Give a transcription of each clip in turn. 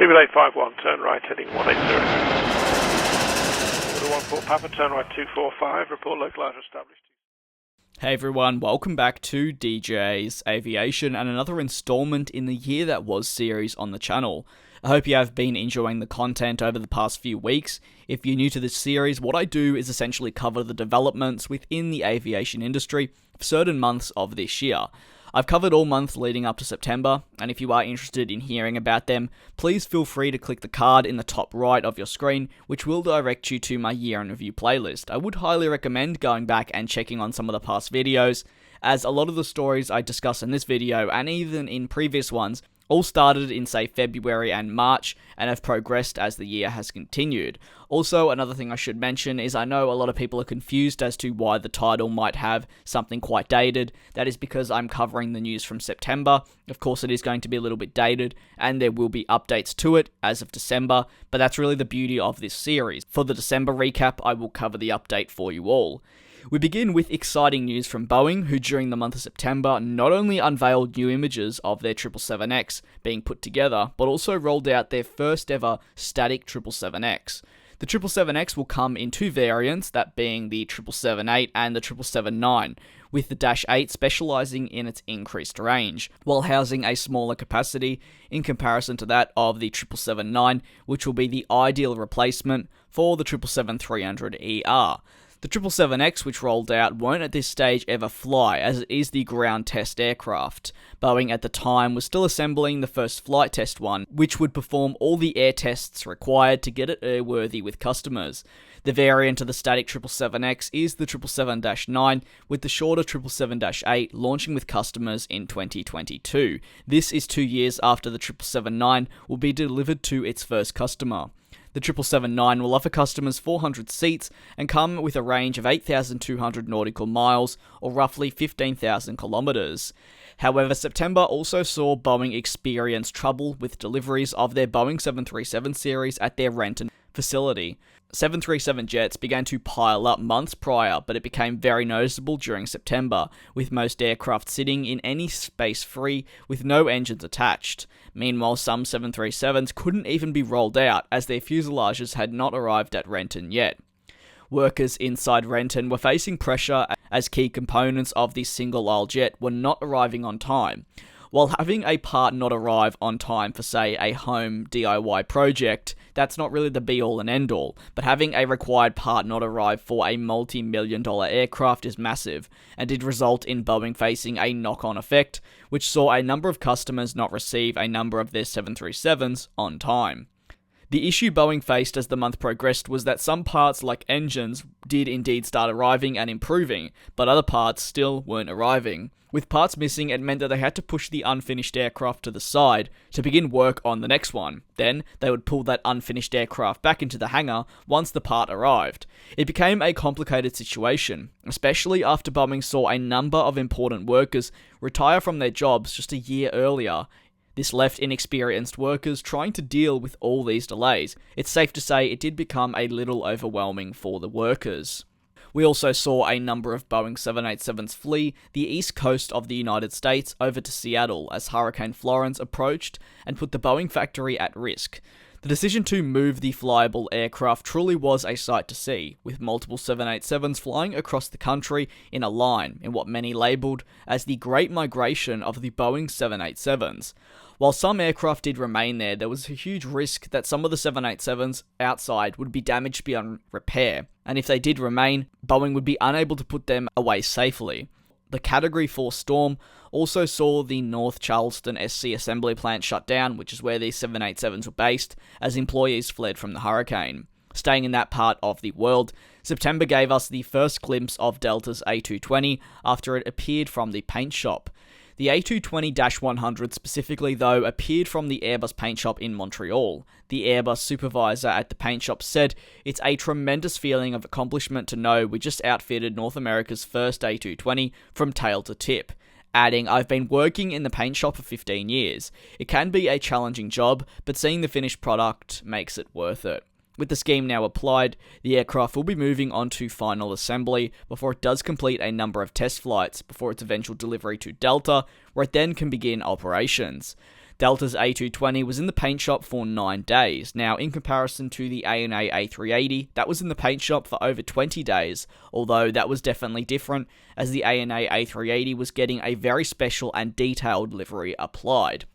Cubic 851, turn right, heading 180. Order 14 Papa, turn right 245, report localizer established. Hey everyone, welcome back to DJ's Aviation and another installment in the Year That Was series on the channel. I hope you have been enjoying the content over the past few weeks. If you're new to this series, what I do is essentially cover the developments within the aviation industry for certain months of this year. I've covered all months leading up to September, and if you are interested in hearing about them, please feel free to click the card in the top right of your screen, which will direct you to my Year in Review playlist. I would highly recommend going back and checking on some of the past videos, as a lot of the stories I discuss in this video, and even in previous ones, all started in, say, February and March, and have progressed as the year has continued. Also, another thing I should mention is I know a lot of people are confused as to why the title might have something quite dated. That is because I'm covering the news from September. Of course, it is going to be a little bit dated, and there will be updates to it as of December, but that's really the beauty of this series. For the December recap, I will cover the update for you all. We begin with exciting news from Boeing, who during the month of September not only unveiled new images of their 777X being put together, but also rolled out their first ever static 777X. The 777X will come in two variants, that being the 777-8 and the 777-9, with the Dash 8 specialising in its increased range, while housing a smaller capacity in comparison to that of the 777-9, which will be the ideal replacement for the 777-300ER. The 777X, which rolled out, won't at this stage ever fly, as it is the ground test aircraft. Boeing at the time was still assembling the first flight test one, which would perform all the air tests required to get it airworthy with customers. The variant of the static 777X is the 777-9, with the shorter 777-8 launching with customers in 2022. This is 2 years after the 777-9 will be delivered to its first customer. The 777-9 will offer customers 400 seats and come with a range of 8,200 nautical miles, or roughly 15,000 kilometers. However, September also saw Boeing experience trouble with deliveries of their Boeing 737 series at their Renton facility. 737 jets began to pile up months prior, but it became very noticeable during September, with most aircraft sitting in any space free with no engines attached. Meanwhile, some 737s couldn't even be rolled out as their fuselages had not arrived at Renton yet. Workers inside Renton were facing pressure as key components of the single-aisle jet were not arriving on time. While having a part not arrive on time for, say, a home DIY project, that's not really the be-all and end-all, but having a required part not arrive for a multi-million-dollar aircraft is massive, and did result in Boeing facing a knock-on effect, which saw a number of customers not receive a number of their 737s on time. The issue Boeing faced as the month progressed was that some parts, like engines, did indeed start arriving and improving, but other parts still weren't arriving. With parts missing, it meant that they had to push the unfinished aircraft to the side to begin work on the next one. Then, they would pull that unfinished aircraft back into the hangar once the part arrived. It became a complicated situation, especially after Boeing saw a number of important workers retire from their jobs just a year earlier. This left inexperienced workers trying to deal with all these delays. It's safe to say it did become a little overwhelming for the workers. We also saw a number of Boeing 787s flee the east coast of the United States over to Seattle as Hurricane Florence approached and put the Boeing factory at risk. The decision to move the flyable aircraft truly was a sight to see, with multiple 787s flying across the country in a line in what many labelled as the Great Migration of the Boeing 787s. While some aircraft did remain there was a huge risk that some of the 787s outside would be damaged beyond repair, and if they did remain, Boeing would be unable to put them away safely. The Category 4 storm also saw the North Charleston SC assembly plant shut down, which is where these 787s were based, as employees fled from the hurricane. Staying in that part of the world, September gave us the first glimpse of Delta's A220 after it appeared from the paint shop. The A220-100 specifically, though, appeared from the Airbus paint shop in Montreal. The Airbus supervisor at the paint shop said, "It's a tremendous feeling of accomplishment to know we just outfitted North America's first A220 from tail to tip." Adding, "I've been working in the paint shop for 15 years. It can be a challenging job, but seeing the finished product makes it worth it." With the scheme now applied, the aircraft will be moving on to final assembly before it does complete a number of test flights before its eventual delivery to Delta, where it then can begin operations. Delta's A220 was in the paint shop for 9 days. Now, in comparison to the ANA A380, that was in the paint shop for over 20 days, although that was definitely different, as the ANA A380 was getting a very special and detailed livery applied.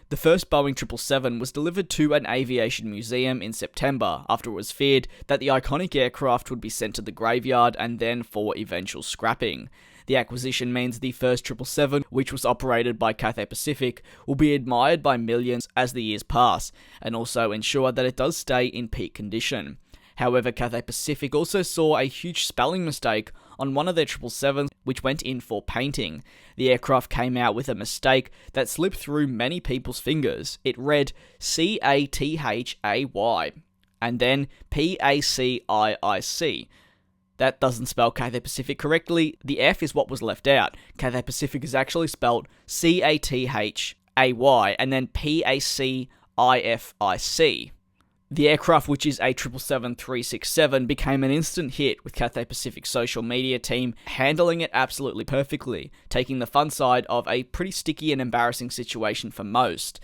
The first Boeing 777 was delivered to an aviation museum in September, after it was feared that the iconic aircraft would be sent to the graveyard and then for eventual scrapping. The acquisition means the first 777, which was operated by Cathay Pacific, will be admired by millions as the years pass, and also ensure that it does stay in peak condition. However, Cathay Pacific also saw a huge spelling mistake on one of their 777s, which went in for painting. The aircraft came out with a mistake that slipped through many people's fingers. It read CATHAY, and then PACIIC. That doesn't spell Cathay Pacific correctly. The F is what was left out. Cathay Pacific is actually spelled CATHAY and then PACIFIC. The aircraft, which is a 777-367, became an instant hit, with Cathay Pacific's social media team handling it absolutely perfectly, taking the fun side of a pretty sticky and embarrassing situation for most.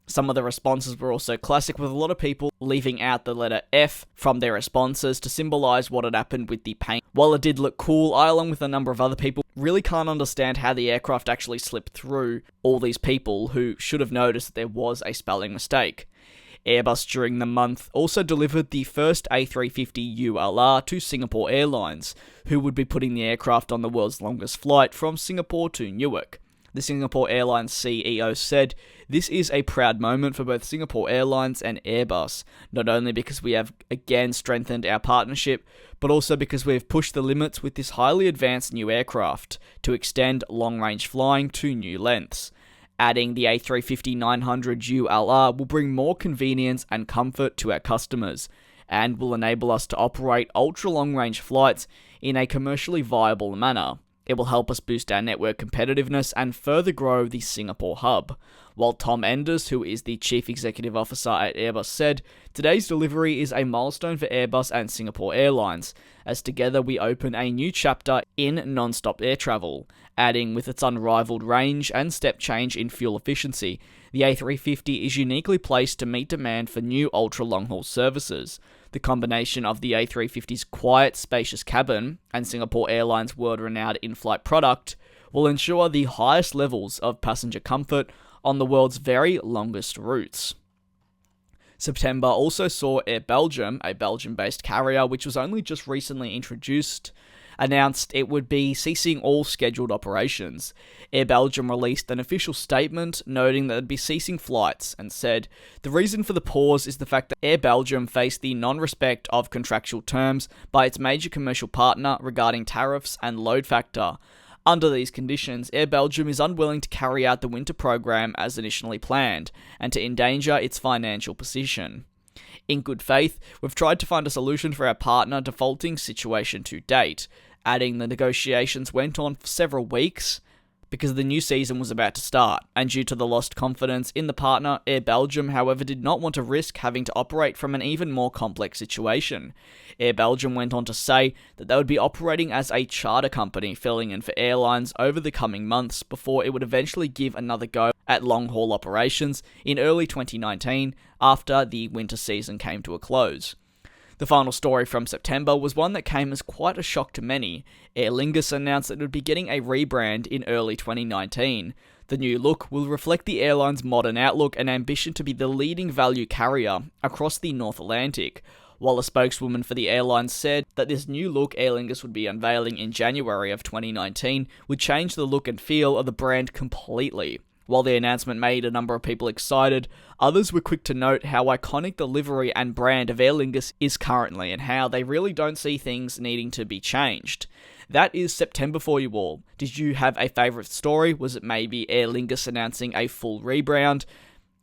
Some of the responses were also classic, with a lot of people leaving out the letter F from their responses to symbolise what had happened with the paint. While it did look cool, I, along with a number of other people, really can't understand how the aircraft actually slipped through all these people who should have noticed that there was a spelling mistake. Airbus during the month also delivered the first A350 ULR to Singapore Airlines, who would be putting the aircraft on the world's longest flight from Singapore to Newark. The Singapore Airlines CEO said, "This is a proud moment for both Singapore Airlines and Airbus, not only because we have again strengthened our partnership, but also because we have pushed the limits with this highly advanced new aircraft to extend long-range flying to new lengths." Adding the A350-900 ULR will bring more convenience and comfort to our customers, and will enable us to operate ultra-long-range flights in a commercially viable manner. It will help us boost our network competitiveness and further grow the Singapore hub. While Tom Enders, who is the Chief Executive Officer at Airbus, said, "Today's delivery is a milestone for Airbus and Singapore Airlines, as together we open a new chapter in non-stop air travel." Adding, with its unrivaled range and step change in fuel efficiency, the A350 is uniquely placed to meet demand for new ultra-long-haul services. The combination of the A350's quiet, spacious cabin and Singapore Airlines' world-renowned in-flight product will ensure the highest levels of passenger comfort on the world's very longest routes. September also saw Air Belgium, a Belgium-based carrier which was only just recently introduced, announced it would be ceasing all scheduled operations. Air Belgium released an official statement noting that it would be ceasing flights, and said, "The reason for the pause is the fact that Air Belgium faced the non-respect of contractual terms by its major commercial partner regarding tariffs and load factor. Under these conditions, Air Belgium is unwilling to carry out the winter program as initially planned, and to endanger its financial position. In good faith, we've tried to find a solution for our partner defaulting situation to date." Adding, the negotiations went on for several weeks because the new season was about to start, and due to the lost confidence in the partner, Air Belgium, however, did not want to risk having to operate from an even more complex situation. Air Belgium went on to say that they would be operating as a charter company, filling in for airlines over the coming months before it would eventually give another go at long-haul operations in early 2019 after the winter season came to a close. The final story from September was one that came as quite a shock to many. Aer Lingus announced that it would be getting a rebrand in early 2019. The new look will reflect the airline's modern outlook and ambition to be the leading value carrier across the North Atlantic. While a spokeswoman for the airline said that this new look Aer Lingus would be unveiling in January of 2019 would change the look and feel of the brand completely. While the announcement made a number of people excited, others were quick to note how iconic the livery and brand of Aer Lingus is currently, and how they really don't see things needing to be changed. That is September for you all. Did you have a favourite story? Was it maybe Aer Lingus announcing a full rebrand?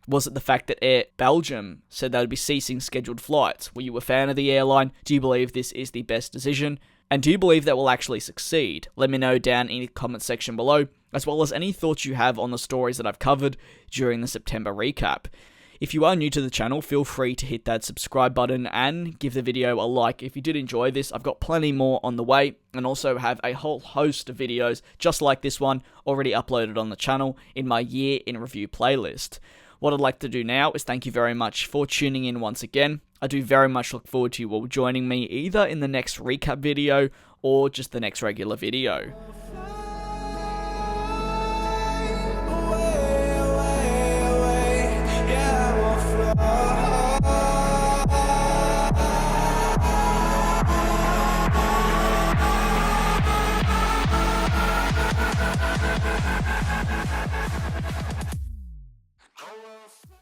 Was it the fact that Air Belgium said they would be ceasing scheduled flights? Were you a fan of the airline? Do you believe this is the best decision? And do you believe that will actually succeed? Let me know down in the comment section below, as well as any thoughts you have on the stories that I've covered during the September recap. If you are new to the channel, feel free to hit that subscribe button and give the video a like if you did enjoy this. I've got plenty more on the way, and also have a whole host of videos just like this one already uploaded on the channel in my year in review playlist. What I'd like to do now is thank you very much for tuning in once again. I do very much look forward to you all joining me either in the next recap video or just the next regular video.